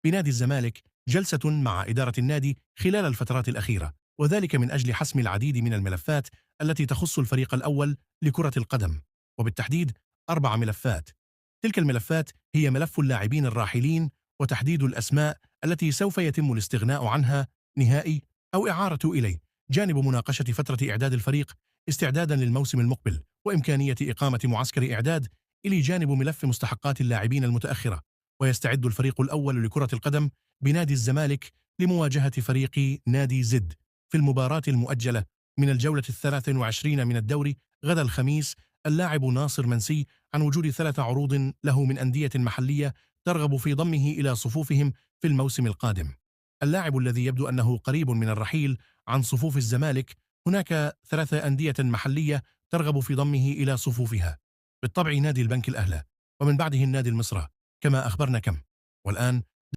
في نادي الزمالك جلسة مع إدارة النادي خلال الفترات الأخيرة، وذلك من أجل حسم العديد من الملفات التي تخص الفريق الأول لكرة القدم، وبالتحديد 4 ملفات. تلك الملفات هي ملف اللاعبين الراحلين، وتحديد الأسماء التي سوف يتم الاستغناء عنها نهائي أو إعارة إليه، جانب مناقشة فترة إعداد الفريق استعدادا للموسم المقبل، وإمكانية إقامة معسكر إعداد، إلى جانب ملف مستحقات اللاعبين المتأخرة. ويستعد الفريق الأول لكرة القدم بنادي الزمالك لمواجهة فريق نادي زد في المباراة المؤجلة من الجولة 23 من الدوري غدا الخميس. اللاعب ناصر منسي عن وجود 3 عروض له من أندية محلية ترغب في ضمه إلى صفوفهم في الموسم القادم. اللاعب الذي يبدو أنه قريب من الرحيل عن صفوف الزمالك، هناك 3 أندية محلية ترغب في ضمه إلى صفوفها، بالطبع نادي البنك الأهلي، ومن بعده النادي المصري كما أخبرنا كم. والآن